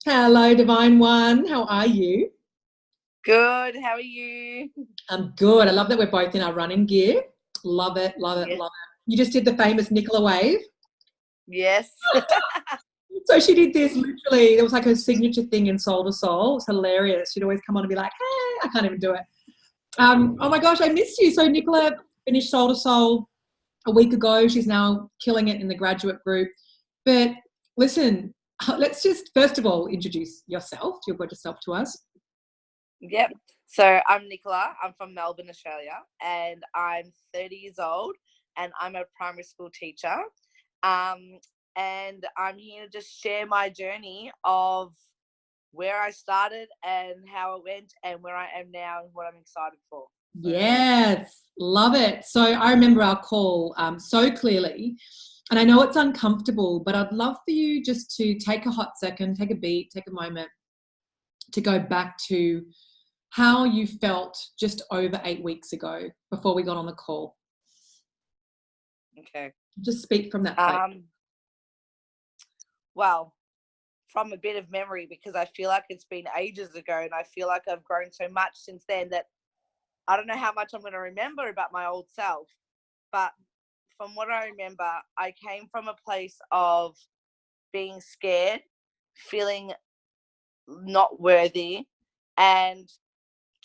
Hello, Divine One. How are you? Good. How are you? I'm good. I love that we're both in our running gear. Love it, love it, Yes. love it. You just did the famous Nikala wave. Yes. So she did this literally, it was like her signature thing in Soul to Soul. It's hilarious. She'd always come on and be like, hey, I can't even do it. Oh my gosh, I missed you. So Nikala finished Soul to Soul a week ago. She's now killing it in the graduate group. But listen, let's just first of all introduce yourself, your gorgeous self to us. Yep. So I'm Nikala. I'm from Melbourne, Australia, and I'm 30 years old, and I'm a primary school teacher. And I'm here to just share my journey of where I started and how it went and where I am now and what I'm excited for. Yes, love it. So I remember our call so clearly, and I know it's uncomfortable, but I'd love for you just to take a hot second, take a beat, take a moment to go back to how you felt just over 8 weeks ago before we got on the call. Okay. Just speak from that place. Well, from a bit of memory, because I feel like it's been ages ago and I feel like I've grown so much since then that I don't know how much I'm going to remember about my old self. But from what I remember, I came from a place of being scared, feeling not worthy, and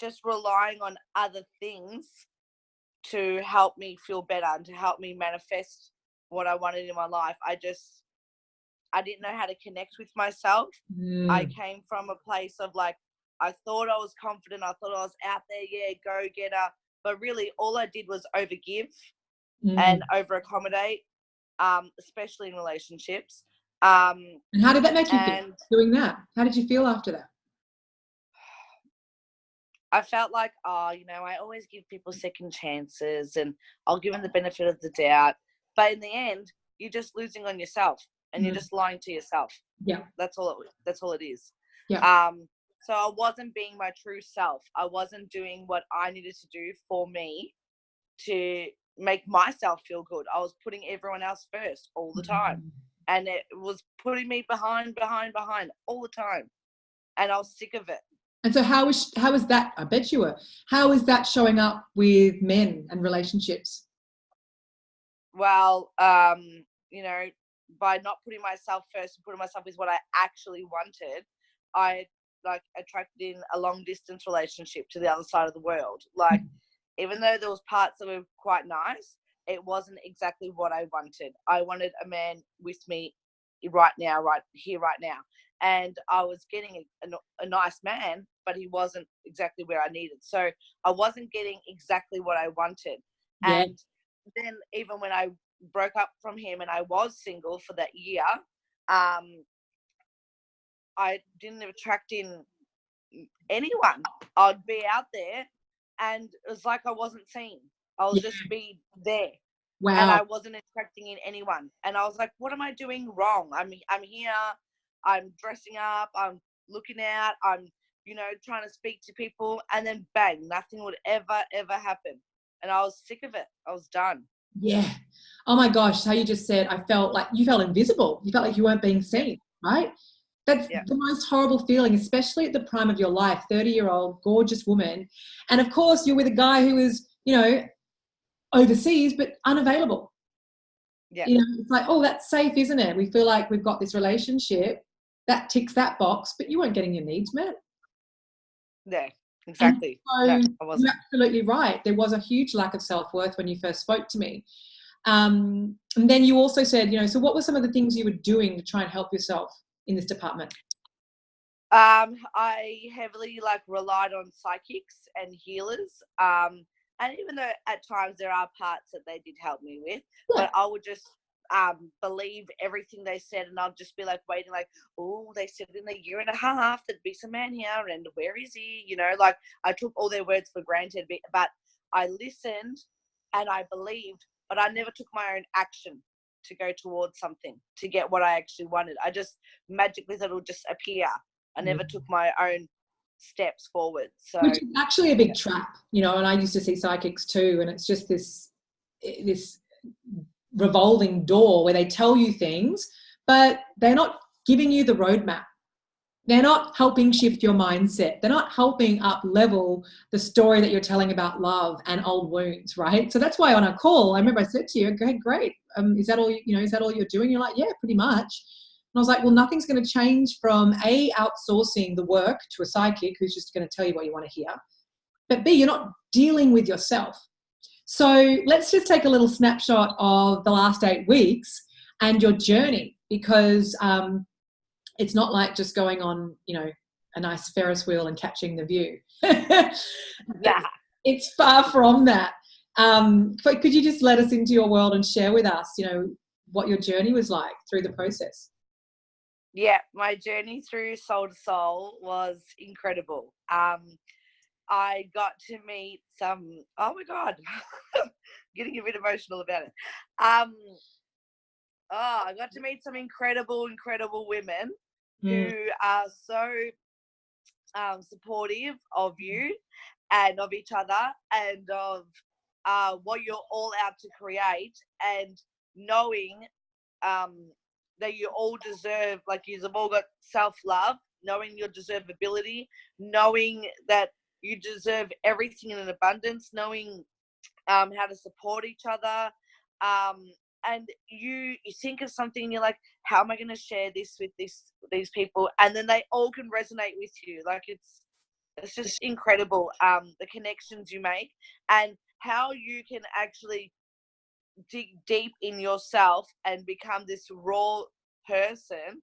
just relying on other things to help me feel better and to help me manifest what I wanted in my life. I didn't know how to connect with myself. I came from a place of like, I thought I was confident. I thought I was out there, yeah, go getter. But really all I did was overgive and over accommodate, especially in relationships. And how did that make you feel doing that? How did you feel after that? I felt like, I always give people second chances and I'll give them the benefit of the doubt. But in the end, you're just losing on yourself and you're just lying to yourself. Yeah. That's all it is. Yeah. So I wasn't being my true self. I wasn't doing what I needed to do for me to make myself feel good. I was putting everyone else first all the time. And it was putting me behind all the time. And I was sick of it. And so how is that? I bet you were. How is that showing up with men and relationships? Well, by not putting myself first and putting myself is what I actually wanted, I attracted in a long distance relationship to the other side of the world. Like, even though there was parts that were quite nice, it wasn't exactly what I wanted. I wanted a man with me right now, right here, right now. And I was getting a nice man, but he wasn't exactly where I needed. So I wasn't getting exactly what I wanted. Yeah. And then even when I broke up from him and I was single for that year, I didn't attract in anyone. I'd be out there and it was like I wasn't seen. I was just be there. Wow. And I wasn't attracting in anyone. And I was like, what am I doing wrong? I'm here, I'm dressing up, I'm looking out, I'm, trying to speak to people, and then bang, nothing would ever happen. And I was sick of it. I was done. Yeah. Oh my gosh, how you just said, I felt like you felt invisible. You felt like you weren't being seen, right? That's the most horrible feeling, especially at the prime of your life, 30-year-old, gorgeous woman. And of course, you're with a guy who is, overseas, but unavailable. Yeah. It's like, oh, that's safe, isn't it? We feel like we've got this relationship that ticks that box, but you weren't getting your needs met. Yeah, exactly. So no, I wasn't. You're absolutely right. There was a huge lack of self-worth when you first spoke to me. And then you also said, so what were some of the things you were doing to try and help yourself in this department? I heavily relied on psychics and healers. And even though at times there are parts that they did help me with, but I would just believe everything they said, and I'll just be waiting, oh, they said in a year and a half there'd be some man here, and where is he? I took all their words for granted, but I listened and I believed, but I never took my own action to go towards something to get what I actually wanted. I just magically thought it would just appear. I never took my own steps forward. So, which is actually a big trap, and I used to see psychics too, and it's just this revolving door where they tell you things, but they're not giving you the roadmap. They're not helping shift your mindset. They're not helping up level the story that you're telling about love and old wounds, right? So that's why on our call, I remember I said to you, okay, great. Is that all, is that all you're doing? You're like, yeah, pretty much. And I was like, well, nothing's going to change from A, outsourcing the work to a psychic who's just going to tell you what you want to hear. But B, you're not dealing with yourself. So let's just take a little snapshot of the last 8 weeks and your journey, because it's not like just going on, a nice Ferris wheel and catching the view. Yeah. It's far from that. But could you just let us into your world and share with us, what your journey was like through the process? Yeah, my journey through Soul to Soul was incredible. I got to meet some, oh my God, getting a bit emotional about it. I got to meet some incredible women who are so supportive of you and of each other and of what you're all out to create, and knowing that you all deserve, like you've all got self-love, knowing your deservability, knowing that you deserve everything in an abundance, knowing how to support each other. And you think of something and you're like, how am I going to share this with these people? And then they all can resonate with you. Like it's just incredible, the connections you make and how you can actually dig deep in yourself and become this raw person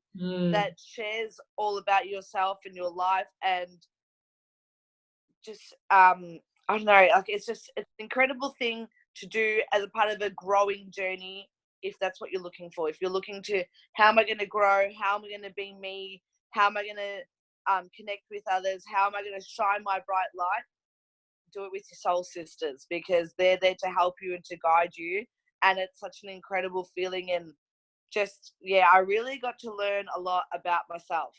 that shares all about yourself and your life, and just I don't know, like it's an incredible thing to do as a part of a growing journey, if that's what you're looking for. If you're looking to, how am I going to grow, how am I going to be me, how am I going to connect with others, how am I going to shine my bright light, do it with your soul sisters, because they're there to help you and to guide you. And it's such an incredible feeling. And just, yeah, I really got to learn a lot about myself.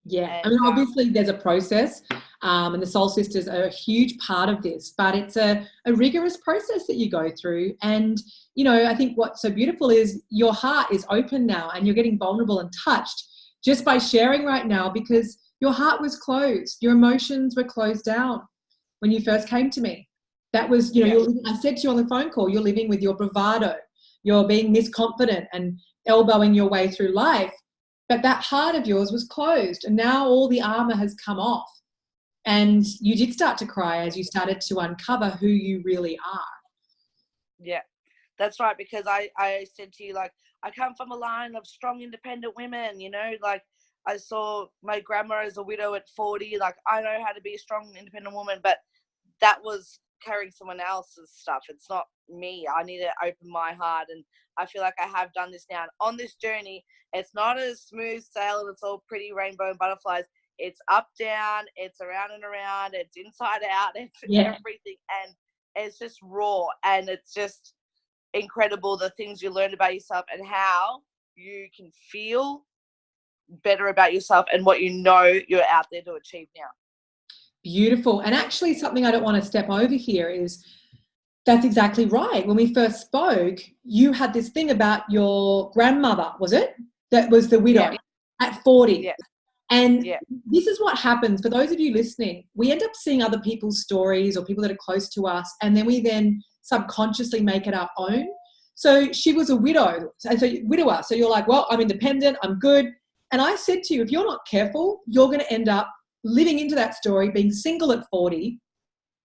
Yeah, and, I mean, obviously there's a process, and the Soul Sisters are a huge part of this, but it's a rigorous process that you go through. And, I think what's so beautiful is your heart is open now and you're getting vulnerable and touched just by sharing right now, because your heart was closed. Your emotions were closed down when you first came to me. That was, I said to you on the phone call, you're living with your bravado. You're being misconfident and elbowing your way through life. But that heart of yours was closed, and now all the armor has come off. And you did start to cry as you started to uncover who you really are. Yeah, that's right. Because I said to you, like, I come from a line of strong, independent women, like I saw my grandma as a widow at 40. Like, I know how to be a strong, independent woman, but that was carrying someone else's stuff. It's not me. I need to open my heart, and I feel like I have done this now. And on this journey, it's not a smooth sail and it's all pretty rainbow and butterflies. It's up, down, it's around and around, it's inside out, it's everything. And it's just raw, and it's just incredible, the things you learn about yourself and how you can feel better about yourself and what you're out there to achieve now. Beautiful. And actually something I don't want to step over here is that's exactly right. When we first spoke, you had this thing about your grandmother, was it? That was the widow at 40. Yeah. And this is what happens for those of you listening. We end up seeing other people's stories or people that are close to us, and then we then subconsciously make it our own. So she was a widow, widower. So you're like, well, I'm independent, I'm good. And I said to you, if you're not careful, you're going to end up living into that story, being single at 40,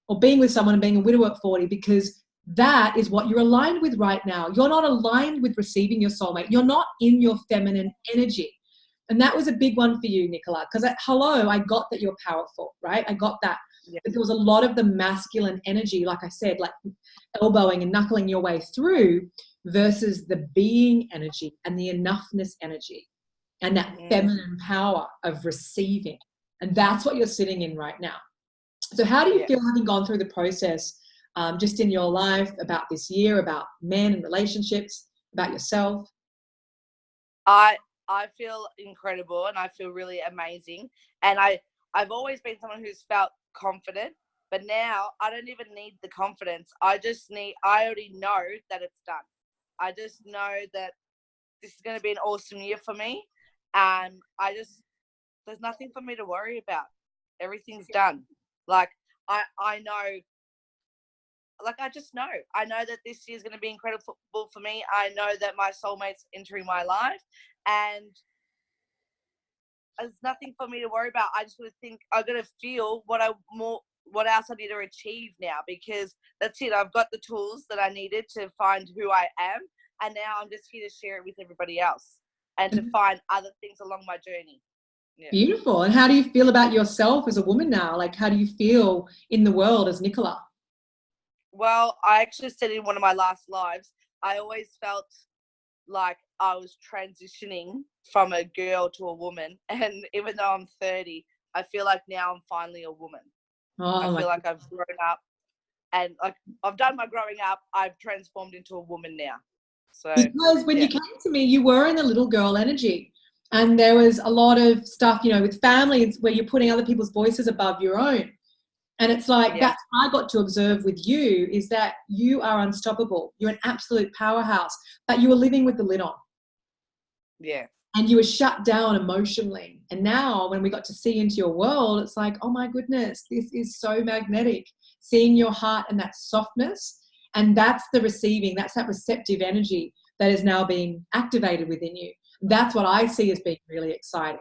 or being with someone and being a widow at 40, because that is what you're aligned with right now. You're not aligned with receiving your soulmate. You're not in your feminine energy. And that was a big one for you, Nikala, because hello, I got that you're powerful, right? I got that. Yeah. But there was a lot of the masculine energy, like I said, like elbowing and knuckling your way through, versus the being energy and the enoughness energy and that feminine power of receiving. And that's what you're sitting in right now. So how do you feel having gone through the process, just in your life, about this year, about men and relationships, about yourself? I feel incredible, and I feel really amazing. And I've always been someone who's felt confident, but now I don't even need the confidence. I already know that it's done. I just know that this is going to be an awesome year for me. I just there's nothing for me to worry about. Everything's done. Like, I know, like, I just know. I know that this year is going to be incredible for me. I know that my soulmate's entering my life, and there's nothing for me to worry about. I just want to think, I'm going to feel what else I need to achieve now, because that's it. I've got the tools that I needed to find who I am, and now I'm just here to share it with everybody else and to find other things along my journey. Yeah. Beautiful. And how do you feel about yourself as a woman now? Like, how do you feel in the world as Nikala? Well, I actually said in one of my last lives, I always felt like I was transitioning from a girl to a woman. And even though I'm 30, I feel like now I'm finally a woman. I feel like I've grown up, and like I've done my growing up, I've transformed into a woman now. So because when you came to me, you were in a little girl energy, and there was a lot of stuff, you know, with families where you're putting other people's voices above your own. And it's like, that's what I got to observe with you, is that you are unstoppable. You're an absolute powerhouse, but you were living with the lid on. Yeah. And you were shut down emotionally. And now when we got to see into your world, it's like, oh my goodness, this is so magnetic. Seeing your heart and that softness, and that's the receiving, that's that receptive energy that is now being activated within you. That's what I see as being really exciting,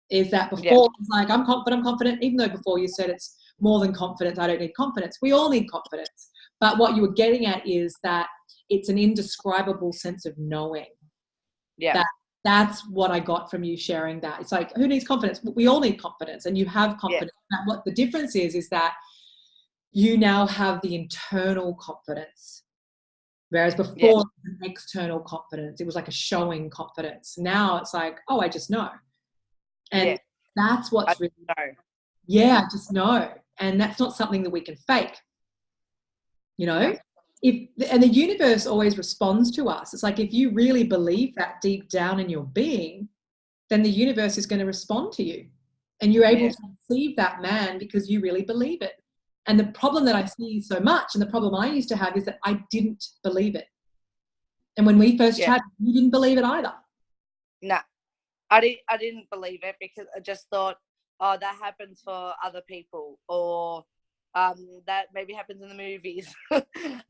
is that before it's like, I'm confident, even though before you said it's more than confidence, I don't need confidence. We all need confidence. But what you were getting at is that it's an indescribable sense of knowing. Yeah. That's what I got from you sharing that. It's like, who needs confidence? We all need confidence, and you have confidence. Yeah. What the difference is that you now have the internal confidence, whereas before it was an external confidence. It was like a showing confidence. Now it's like, oh, I just know. And that's what's really, I just know. And that's not something that we can fake, you know. And the universe always responds to us. It's like, if you really believe that deep down in your being, then the universe is going to respond to you, and you're able to receive that man because you really believe it. And the problem that I see so much, and the problem I used to have, is that I didn't believe it. And when we first chatted, you didn't believe it either. No, I didn't believe it, because I just thought, oh, that happens for other people, or that maybe happens in the movies.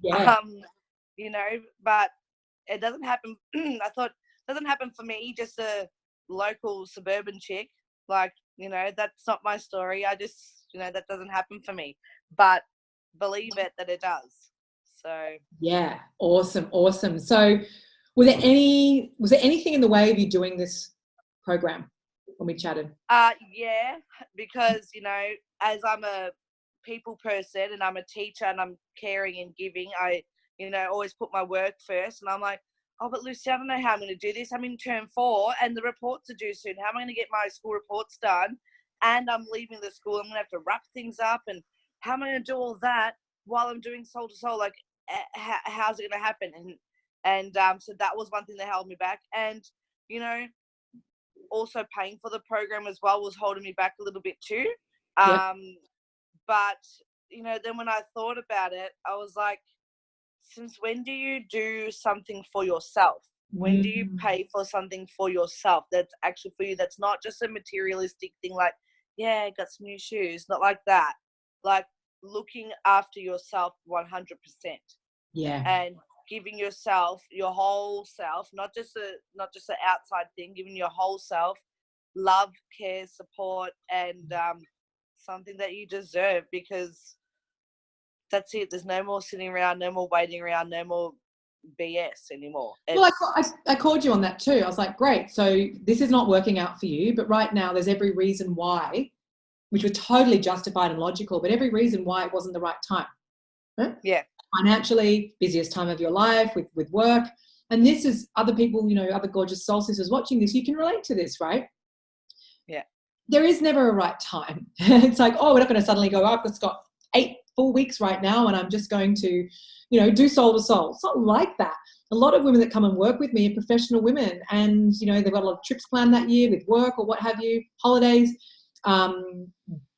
You know, but it doesn't happen. I thought, it doesn't happen for me, just a local suburban chick. Like, you know, that's not my story. I just, you know, that doesn't happen for me. But believe it that it does. So yeah, awesome. So was there anything in the way of you doing this program when we chatted? Yeah, because, you know, as I'm a people person and I'm a teacher and I'm caring and giving, I, you know, always put my work first. And I'm like, oh, but Lucy, I don't know how I'm going to do this. I'm in term 4 and the reports are due soon. How am I going to get my school reports done? And I'm leaving the school. I'm going to have to wrap things up. And how am I going to do all that while I'm doing soul to soul? Like, how's it going to happen? And so that was one thing that held me back. And, you know, also paying for the program as well was holding me back a little bit too. But, you know, then when I thought about it, I was like, since when do you do something for yourself? When do you pay for something for yourself that's actually for you? That's not just a materialistic thing like, yeah, I got some new shoes. Not like that. Like looking after yourself 100%. Yeah. And giving yourself, your whole self, not just an outside thing, giving your whole self love, care, support, and something that you deserve, because that's it. There's no more sitting around, no more waiting around, no more BS anymore. Well, I called you on that too. I was like, great, so this is not working out for you, but right now there's every reason why, which was totally justified and logical, but every reason why it wasn't the right time. Huh? Yeah. Financially, busiest time of your life with work. And this is other people, you know, other gorgeous soul sisters watching this, you can relate to this, right? Yeah. There is never a right time. It's like, oh, we're not going to suddenly go, I've just got 8 full weeks right now and I'm just going to, you know, do soul to soul. It's not like that. A lot of women that come and work with me are professional women, and, you know, they've got a lot of trips planned that year with work or what have you, holidays,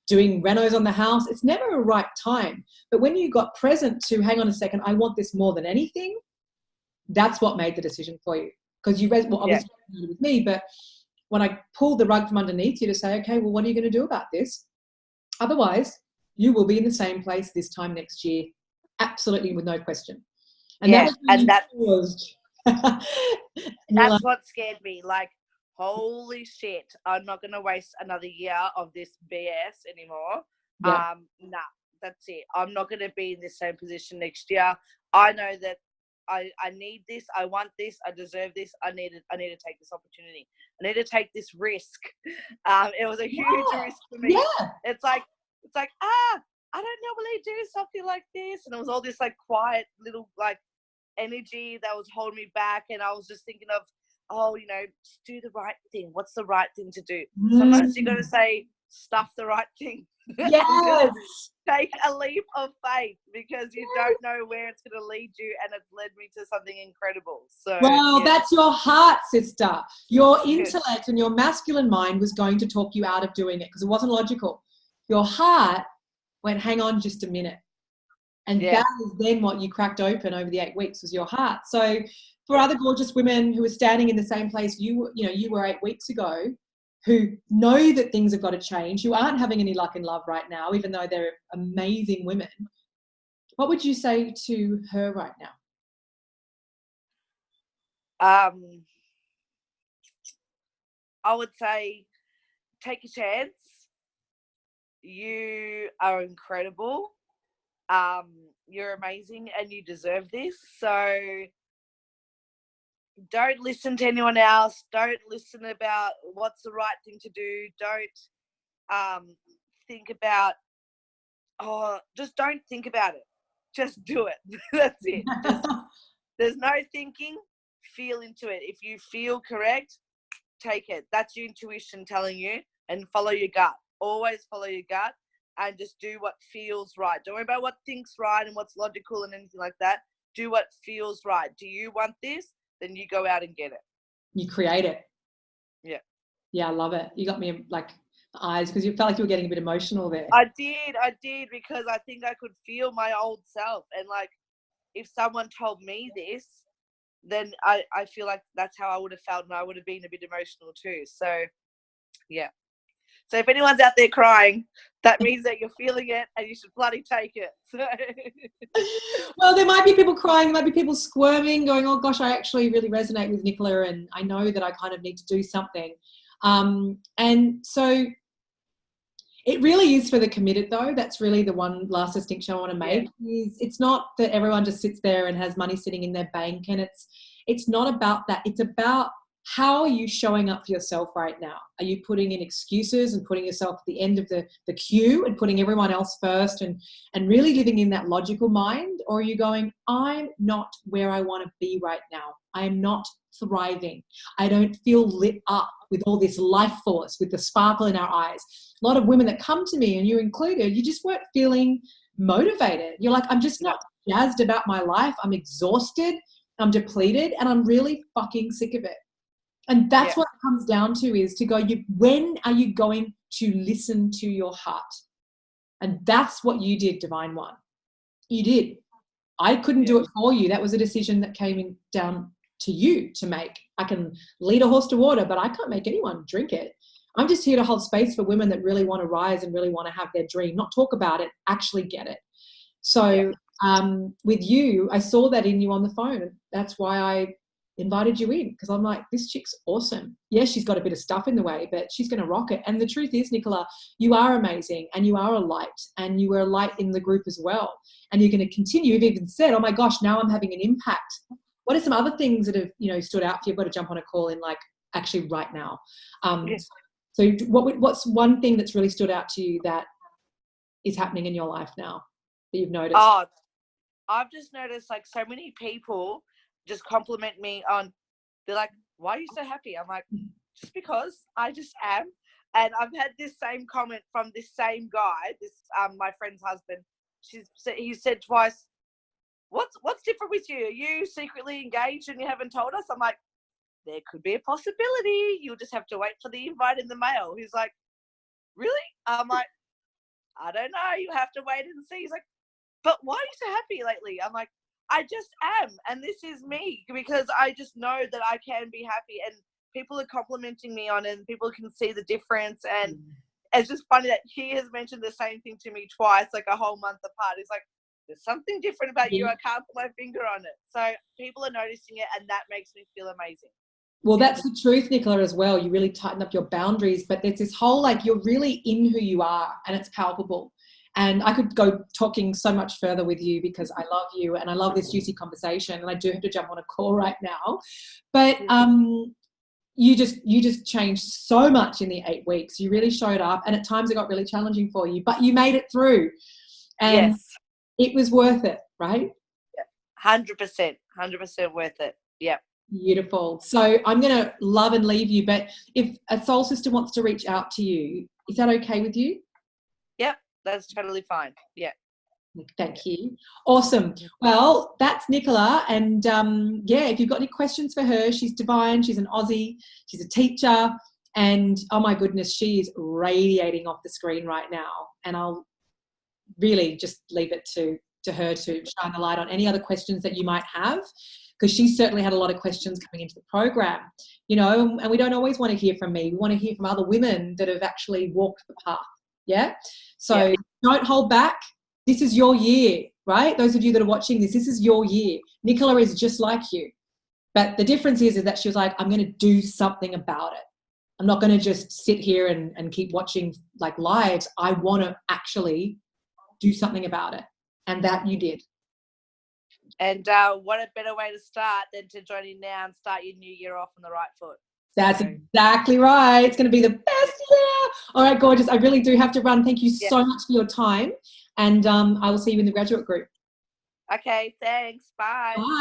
doing renos on the house. It's never a right time. But when you got present to, hang on a second, I want this more than anything, that's what made the decision for you. Because you obviously with me, but when I pulled the rug from underneath you to say, okay, well, what are you going to do about this? Otherwise, you will be in the same place this time next year, absolutely, with no question. And yeah, that was when you paused. That's what scared me. Like, holy shit, I'm not going to waste another year of this BS anymore. Yeah. Nah, that's it. I'm not going to be in the same position next year. I know that I need this. I want this. I deserve this. I need to take this opportunity. I need to take this risk. It was a huge risk for me. Yeah. It's like, I don't normally do something like this. And it was all this like quiet little like energy that was holding me back. And I was just thinking of, oh, you know, just do the right thing. What's the right thing to do? Sometimes you got to say, stuff the right thing. Yes. Take a leap of faith, because you don't know where it's going to lead you, and it's led me to something incredible. So, well, that's your heart, sister. Your intellect and your masculine mind was going to talk you out of doing it because it wasn't logical. Your heart went, hang on just a minute. And that is then what you cracked open over the 8 weeks was your heart. So for other gorgeous women who are standing in the same place you were 8 weeks ago, who know that things have got to change, who aren't having any luck in love right now, even though they're amazing women, what would you say to her right now? I would say, take a chance. You are incredible. You're amazing and you deserve this. So don't listen to anyone else. Don't listen about what's the right thing to do. Don't think about, just don't think about it. Just do it. That's it. There's no thinking. Feel into it. If you feel correct, take it. That's your intuition telling you, and follow your gut. Always follow your gut and just do what feels right. Don't worry about what thinks right and what's logical and anything like that. Do what feels right. Do you want this? Then you go out and get it. You create it. Yeah. Yeah, I love it. You got me like eyes because you felt like you were getting a bit emotional there. I did because I think I could feel my old self, and like if someone told me this, then I feel like that's how I would have felt, and I would have been a bit emotional too. So yeah. So if anyone's out there crying, that means that you're feeling it and you should bloody take it. So. Well, there might be people crying, there might be people squirming, going, oh gosh, I actually really resonate with Nikala and I know that I kind of need to do something. And so it really is for the committed though. That's really the one last distinction I want to make. Is it's not that everyone just sits there and has money sitting in their bank, and it's not about that. It's about how are you showing up for yourself right now? Are you putting in excuses and putting yourself at the end of the queue and putting everyone else first and really living in that logical mind? Or are you going, I'm not where I want to be right now. I am not thriving. I don't feel lit up with all this life force, with the sparkle in our eyes. A lot of women that come to me, and you included, you just weren't feeling motivated. You're like, I'm just not jazzed about my life. I'm exhausted. I'm depleted, and I'm really fucking sick of it. And that's what it comes down to, is to go, when are you going to listen to your heart? And that's what you did, Divine One. You did. I couldn't do it for you. That was a decision that came down to you to make. I can lead a horse to water, but I can't make anyone drink it. I'm just here to hold space for women that really want to rise and really want to have their dream, not talk about it, actually get it. So with you, I saw that in you on the phone. That's why I invited you in, because I'm like, this chick's awesome. Yes, she's got a bit of stuff in the way, but she's going to rock it. And the truth is, Nikala, you are amazing and you are a light, and you were a light in the group as well. And you're going to continue. You've even said, oh my gosh, now I'm having an impact. What are some other things that have, stood out for you? You've got to jump on a call in like actually right now. So what's one thing that's really stood out to you that is happening in your life now that you've noticed? Oh, I've just noticed like so many people just compliment me on, they're like, why are you so happy? I'm like, just because I just am. And I've had this same comment from this same guy, this my friend's husband. He said twice, what's different with you? Are you secretly engaged and you haven't told us? I'm like, there could be a possibility. You'll just have to wait for the invite in the mail. He's like, really? I'm like, I don't know. You have to wait and see. He's like, but why are you so happy lately? I'm like, I just am. And this is me, because I just know that I can be happy. And people are complimenting me on it and people can see the difference. And it's just funny that he has mentioned the same thing to me twice, like a whole month apart. He's like, there's something different about you. I can't put my finger on it. So people are noticing it, and that makes me feel amazing. Well, that's the truth, Nikala, as well. You really tighten up your boundaries, but there's this whole, like, you're really in who you are, and it's palpable. And I could go talking so much further with you because I love you and I love this juicy conversation, and I do have to jump on a call right now. But you just changed so much in the 8 weeks. You really showed up, and at times it got really challenging for you, but you made it through. And yes, it was worth it, right? 100% worth it. Yeah. Beautiful. So I'm going to love and leave you, but if a soul sister wants to reach out to you, is that okay with you? Yep, that's totally fine. Yeah. Thank you. Awesome. Well, that's Nikala. And if you've got any questions for her, she's divine. She's an Aussie. She's a teacher. And oh my goodness, she is radiating off the screen right now. And I'll really just leave it to her to shine the light on any other questions that you might have, because she certainly had a lot of questions coming into the program, and we don't always want to hear from me. We want to hear from other women that have actually walked the path. Yeah. So don't hold back. This is your year, right? Those of you that are watching this is your year. Nikala is just like you. But the difference is that she was like, I'm going to do something about it. I'm not going to just sit here and keep watching like lives. I want to actually do something about it. And that you did. And what a better way to start than to join in now and start your new year off on the right foot. That's exactly right. It's going to be the best year. All right, gorgeous. I really do have to run. Thank you so much for your time. And I will see you in the graduate group. Okay, thanks. Bye. Bye.